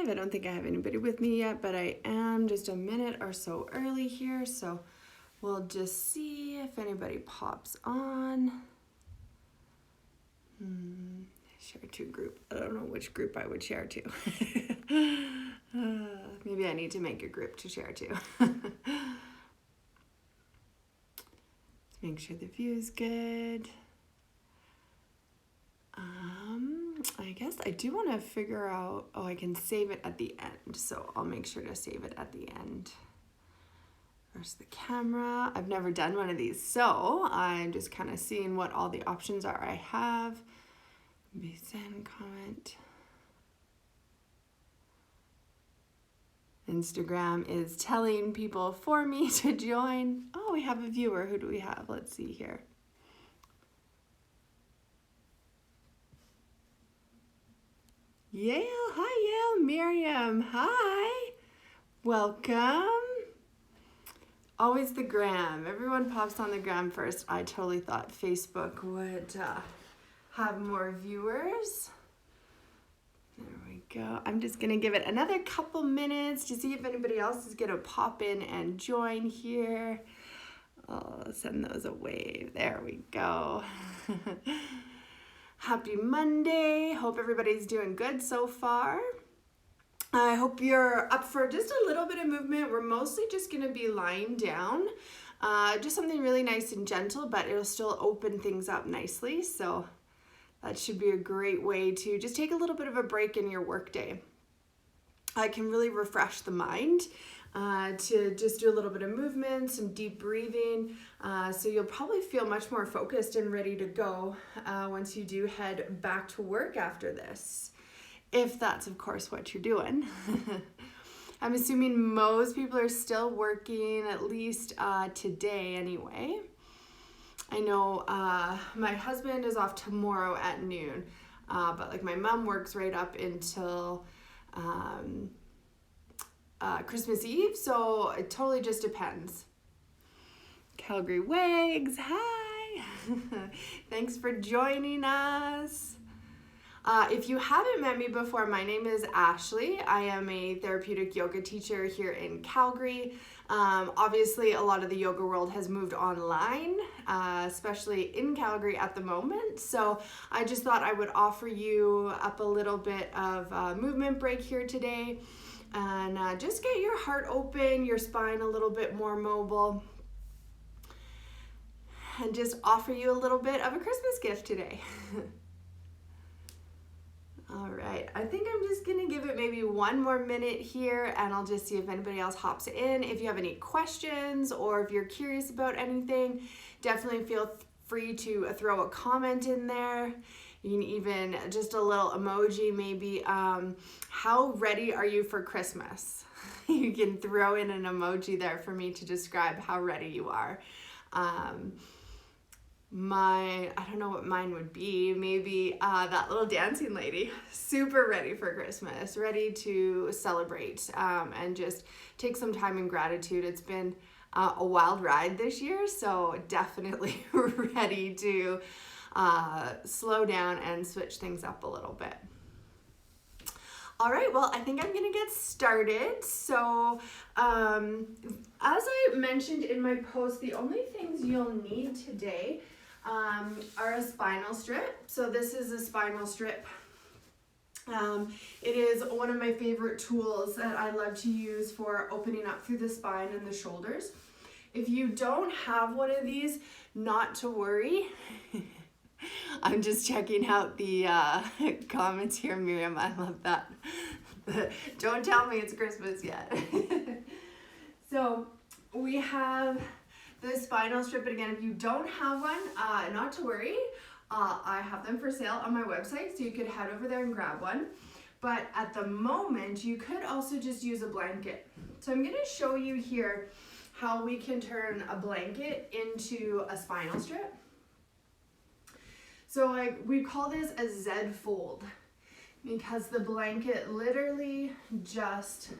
live. I don't think I have anybody with me yet, but I am just a minute or so early here, so we'll just see if anybody pops on. Share to group. I don't know which group I would share to. Maybe I need to make a group to share to. Make sure the view is good. I guess I do want to figure out, I can save it at the end, so I'll make sure to save it at the end. There's the camera. I've never done one of these, so I'm just kind of seeing what all the options are I have. Maybe send, comment. Instagram is telling people for me to join. Oh, we have a viewer. Who do we have? Let's see here. Yale, hi Yale, Miriam, hi, welcome. Always the gram, everyone pops on the gram first. I totally thought Facebook would have more viewers. There we go. I'm just gonna give it another couple minutes to see if anybody else is gonna pop in and join here. I'll send those a wave, there we go. Happy Monday. Hope everybody's doing good so far. I hope you're up for just a little bit of movement. We're mostly just going to be lying down. Just something really nice and gentle, but it'll still open things up nicely. So that should be a great way to just take a little bit of a break in your workday. I can really refresh the mind. To just do a little bit of movement, some deep breathing, so you'll probably feel much more focused and ready to go once you do head back to work after this, if that's of course what you're doing. I'm assuming most people are still working, at least today anyway. I know my husband is off tomorrow at noon, but like my mom works right up until Christmas Eve, so it totally just depends. Calgary Wags, hi! Thanks for joining us. If you haven't met me before, my name is Ashley. I am a therapeutic yoga teacher here in Calgary. Obviously, a lot of the yoga world has moved online, especially in Calgary at the moment. So I just thought I would offer you up a little bit of a movement break here today. And just get your heart open, your spine a little bit more mobile, and just offer you a little bit of a Christmas gift today. All right, I think I'm just gonna give it maybe one more minute here, and I'll just see if anybody else hops in. If you have any questions or if you're curious about anything, definitely feel free to throw a comment in there. You can even, just a little emoji maybe, how ready are you for Christmas? You can throw in an emoji there for me to describe how ready you are. I don't know what mine would be, maybe that little dancing lady, super ready for Christmas, ready to celebrate and just take some time in gratitude. It's been a wild ride this year, so definitely ready to slow down and switch things up a little bit. All right, well, I think I'm gonna get started. So as I mentioned in my post, the only things you'll need today are a spinal strip. So this is a spinal strip. It is one of my favorite tools that I love to use for opening up through the spine and the shoulders. If you don't have one of these, not to worry. I'm just checking out the comments here, Miriam. I love that. Don't tell me it's Christmas yet. So we have the spinal strip, and again, if you don't have one, not to worry. I have them for sale on my website, so you could head over there and grab one. But at the moment, you could also just use a blanket. So I'm going to show you here how we can turn a blanket into a spinal strip. So we call this a Z fold because the blanket literally just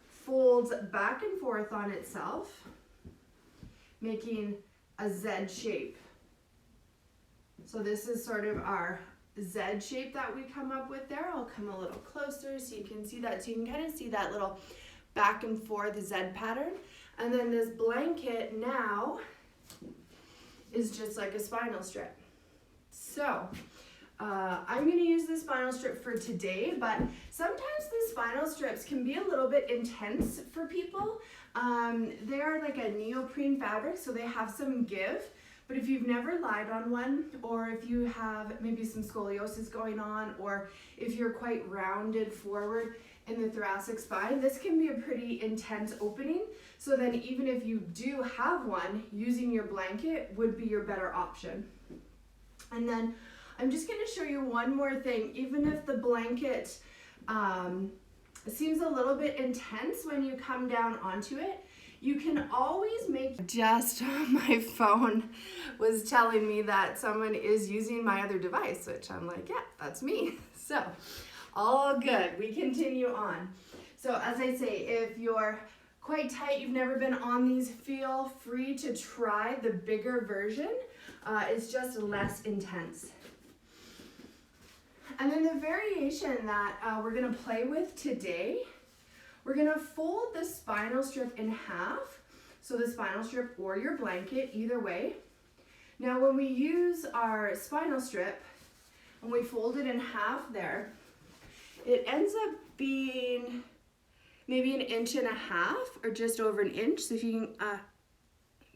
folds back and forth on itself, making a Z shape. So this is sort of our Z shape that we come up with there. I'll come a little closer so you can see that. So you can kind of see that little back and forth Z pattern. And then this blanket now is just like a spinal strip. So I'm going to use the spinal strip for today, but sometimes the spinal strips can be a little bit intense for people. They are like a neoprene fabric, so they have some give. But if you've never lied on one, or if you have maybe some scoliosis going on, or if you're quite rounded forward in the thoracic spine, this can be a pretty intense opening. So then even if you do have one, using your blanket would be your better option. And then I'm just going to show you one more thing. Even if the blanket seems a little bit intense when you come down onto it, you can always make... Just my phone was telling me that someone is using my other device, which I'm like, yeah, that's me. So all good. We continue on. So as I say, if you're quite tight, you've never been on these, feel free to try the bigger version. It's just less intense. And then the variation that we're going to play with today, we're going to fold the spinal strip in half. So the spinal strip or your blanket, either way. Now when we use our spinal strip and we fold it in half there, it ends up being maybe 1.5 inches or just over an inch. So if you can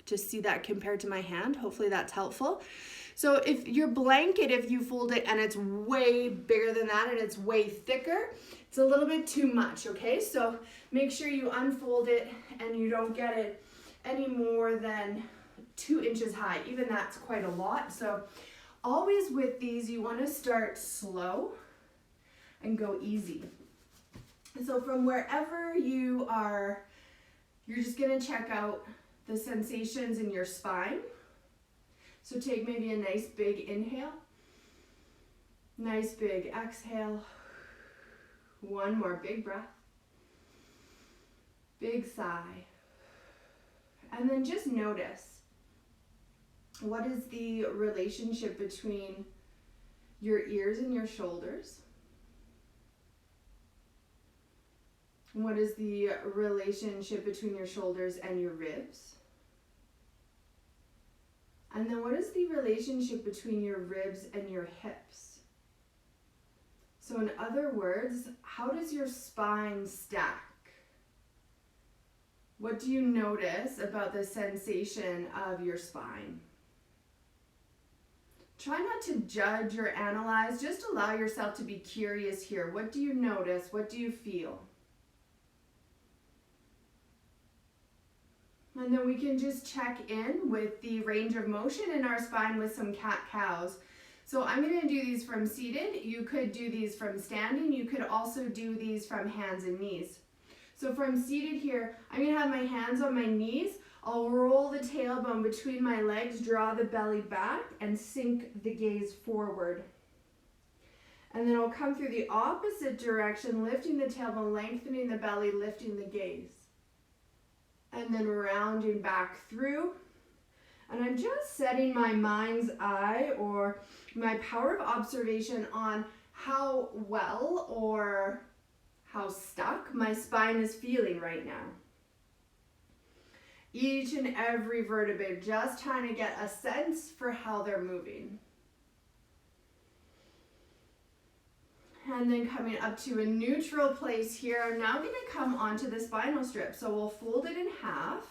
just see that compared to my hand, hopefully that's helpful. So if your blanket, if you fold it and it's way bigger than that and it's way thicker, it's a little bit too much, okay? So make sure you unfold it and you don't get it any more than 2 inches high. Even that's quite a lot. So always with these, you want to start slow and go easy. So from wherever you are, you're just going to check out the sensations in your spine. So take maybe a nice big inhale, nice big exhale, one more big breath, big sigh, and then just notice, what is the relationship between your ears and your shoulders? What is the relationship between your shoulders and your ribs? And then what is the relationship between your ribs and your hips? So in other words, how does your spine stack? What do you notice about the sensation of your spine? Try not to judge or analyze, just allow yourself to be curious here. What do you notice? What do you feel? And then we can just check in with the range of motion in our spine with some cat-cows. So I'm going to do these from seated. You could do these from standing. You could also do these from hands and knees. So from seated here, I'm going to have my hands on my knees. I'll roll the tailbone between my legs, draw the belly back, and sink the gaze forward. And then I'll come through the opposite direction, lifting the tailbone, lengthening the belly, lifting the gaze. And then rounding back through. And I'm just setting my mind's eye or my power of observation on how well or how stuck my spine is feeling right now. Each and every vertebrae, just trying to get a sense for how they're moving. And then coming up to a neutral place here, I'm now going to come onto the spinal strip. So we'll fold it in half.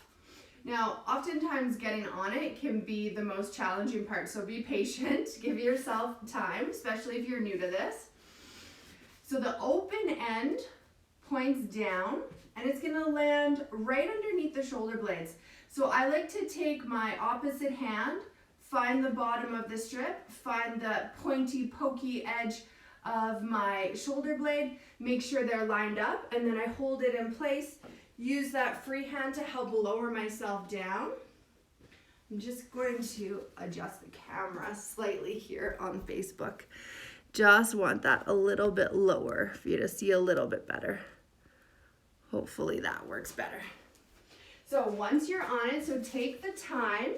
Now, oftentimes getting on it can be the most challenging part, so be patient. Give yourself time, especially if you're new to this. So the open end points down, and it's going to land right underneath the shoulder blades. So I like to take my opposite hand, find the bottom of the strip, find the pointy, pokey edge of my shoulder blade, make sure they're lined up, and then I hold it in place. Use that free hand to help lower myself down. I'm just going to adjust the camera slightly here on Facebook. Just want that a little bit lower for you to see a little bit better. Hopefully that works better. So once you're on it, so take the time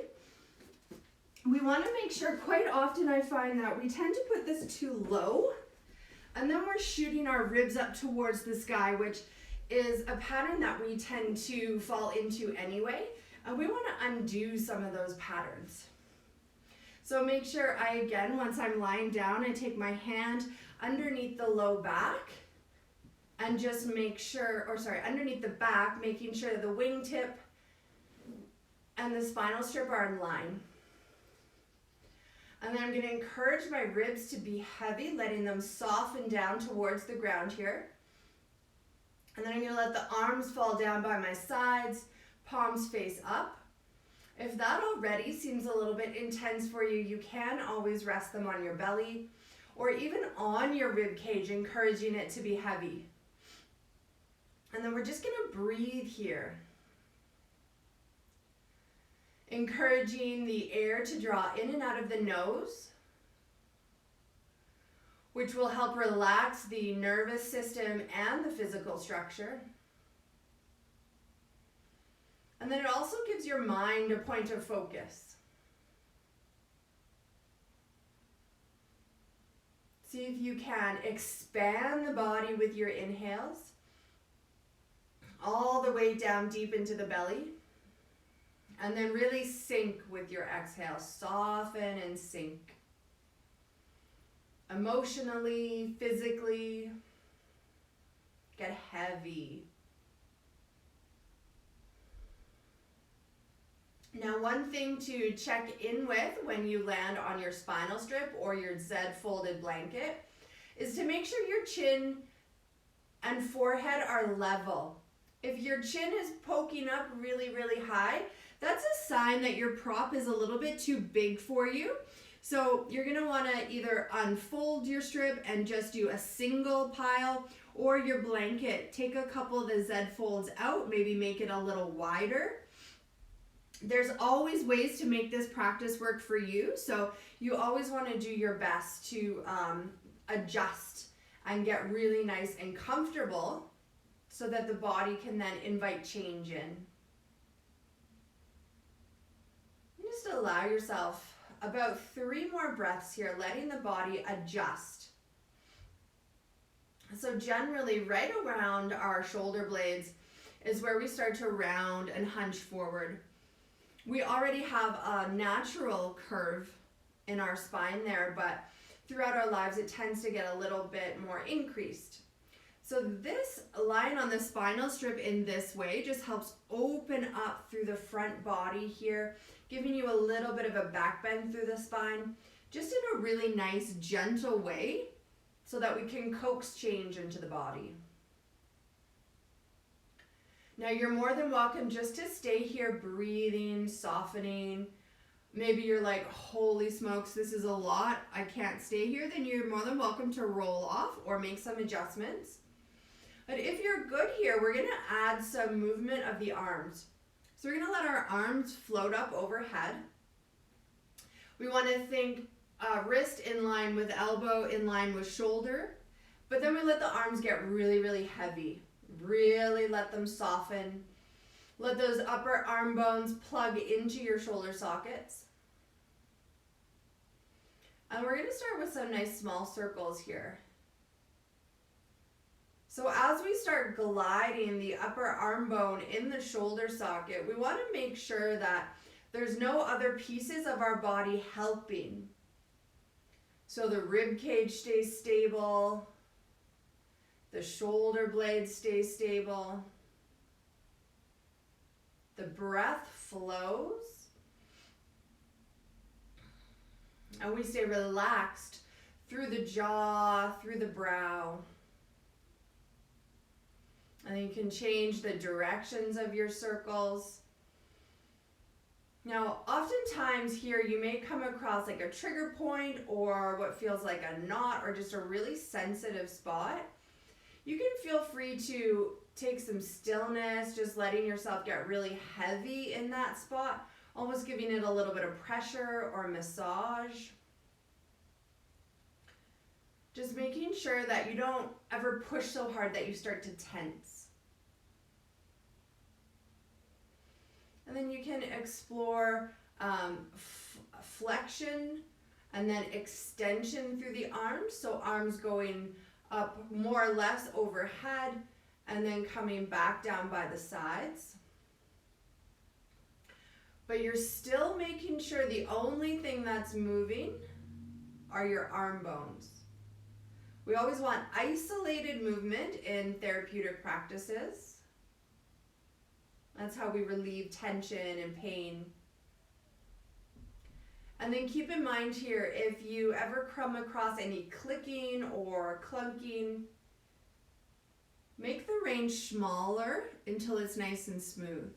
we want to make sure, quite often I find that we tend to put this too low, and then we're shooting our ribs up towards the sky, which is a pattern that we tend to fall into anyway. And we want to undo some of those patterns. So make sure once I'm lying down, I take my hand underneath the low back and just underneath the back, making sure that the wingtip and the spinal strip are in line. And then I'm going to encourage my ribs to be heavy, letting them soften down towards the ground here. And then I'm going to let the arms fall down by my sides, palms face up. If that already seems a little bit intense for you, you can always rest them on your belly or even on your rib cage, encouraging it to be heavy. And then we're just going to breathe here, encouraging the air to draw in and out of the nose, which will help relax the nervous system and the physical structure. And then it also gives your mind a point of focus. See if you can expand the body with your inhales, all the way down deep into the belly. And then really sink with your exhale. Soften and sink. Emotionally, physically, get heavy. Now, one thing to check in with when you land on your spinal strip or your Z folded blanket is to make sure your chin and forehead are level. If your chin is poking up really, really high, that's a sign that your prop is a little bit too big for you. So you're going to want to either unfold your strip and just do a single pile, or your blanket, take a couple of the Z folds out, maybe make it a little wider. There's always ways to make this practice work for you, so you always want to do your best to adjust and get really nice and comfortable so that the body can then invite change in. Just allow yourself about 3 more breaths here, letting the body adjust. So generally right around our shoulder blades is where we start to round and hunch forward. We already have a natural curve in our spine there, but throughout our lives it tends to get a little bit more increased. So this lying on the spinal strip in this way just helps open up through the front body here, giving you a little bit of a back bend through the spine, just in a really nice, gentle way, so that we can coax change into the body. Now you're more than welcome just to stay here, breathing, softening. Maybe you're like, holy smokes, this is a lot, I can't stay here. Then you're more than welcome to roll off or make some adjustments. But if you're good here, we're gonna add some movement of the arms. So we're gonna let our arms float up overhead. We wanna think wrist in line with elbow, in line with shoulder. But then we let the arms get really, really heavy. Really let them soften. Let those upper arm bones plug into your shoulder sockets. And we're gonna start with some nice small circles here. So as we start gliding the upper arm bone in the shoulder socket, we want to make sure that there's no other pieces of our body helping. So the rib cage stays stable, the shoulder blades stay stable, the breath flows, and we stay relaxed through the jaw, through the brow. And then you can change the directions of your circles. Now, oftentimes here you may come across like a trigger point or what feels like a knot or just a really sensitive spot. You can feel free to take some stillness, just letting yourself get really heavy in that spot, almost giving it a little bit of pressure or massage. Just making sure that you don't ever push so hard that you start to tense. And then you can explore flexion and then extension through the arms. So arms going up more or less overhead and then coming back down by the sides. But you're still making sure the only thing that's moving are your arm bones. We always want isolated movement in therapeutic practices. That's how we relieve tension and pain. And then keep in mind here, if you ever come across any clicking or clunking, make the range smaller until it's nice and smooth.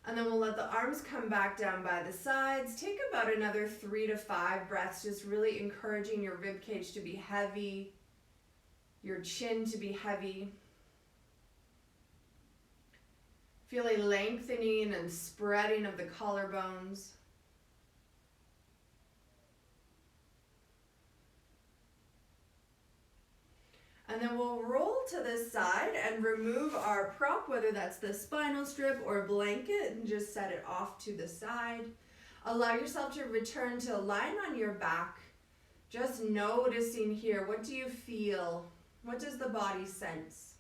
And then we'll let the arms come back down by the sides. Take about another 3 to 5 breaths, just really encouraging your rib cage to be heavy, your chin to be heavy. Feel a lengthening and spreading of the collarbones. And then we'll roll to this side and remove our prop, whether that's the spinal strip or blanket, and just set it off to the side. Allow yourself to return to lying on your back. Just noticing here, what do you feel? What does the body sense?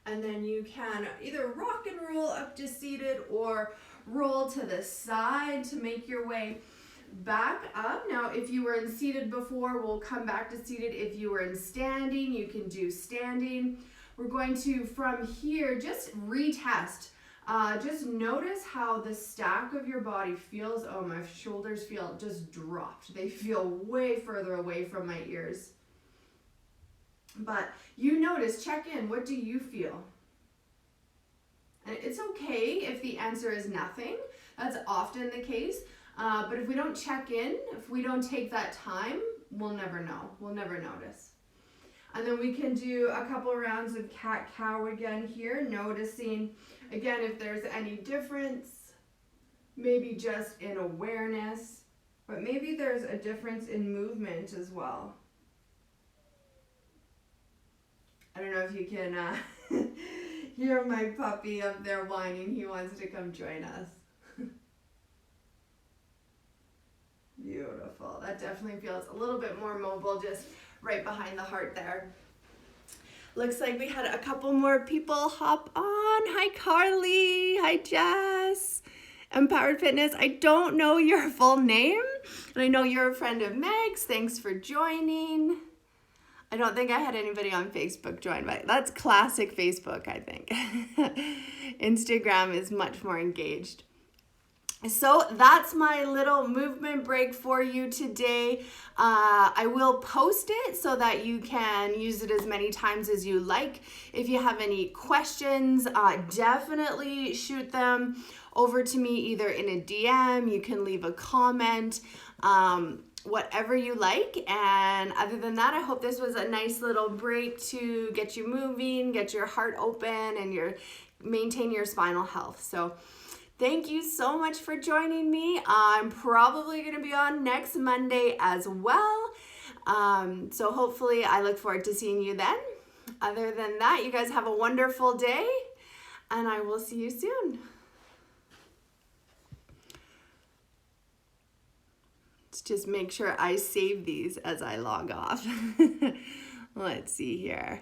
And then you can either rock and roll up to seated or roll to the side to make your way back up. Now, if you were in seated before, we'll come back to seated. If you were in standing, you can do standing. We're going to, from here, just retest. Just notice how the stack of your body feels. Oh, my shoulders feel just dropped. They feel way further away from my ears. But you notice, check in, what do you feel? And it's okay if the answer is nothing. That's often the case. But if we don't check in, if we don't take that time, we'll never know. We'll never notice. And then we can do a couple rounds of cat-cow again here, noticing, again, if there's any difference, maybe just in awareness, but maybe there's a difference in movement as well. I don't know if you can hear my puppy up there whining. He wants to come join us. Beautiful. That definitely feels a little bit more mobile, just right behind the heart there. Looks like we had a couple more people hop on. Hi, Carly. Hi, Jess. Empowered Fitness. I don't know your full name, and I know you're a friend of Meg's. Thanks for joining. I don't think I had anybody on Facebook join, but that's classic Facebook, I think. Instagram is much more engaged. So that's my little movement break for you today. I will post it so that you can use it as many times as you like. If you have any questions, definitely shoot them over to me either in a DM. You can leave a comment. Whatever you like. And other than that, I hope this was a nice little break to get you moving, get your heart open, and maintain your spinal health. So thank you so much for joining me. I'm probably going to be on next Monday as well. So hopefully I look forward to seeing you then. Other than that, you guys have a wonderful day, and I will see you soon. Just make sure I save these as I log off. Let's see here.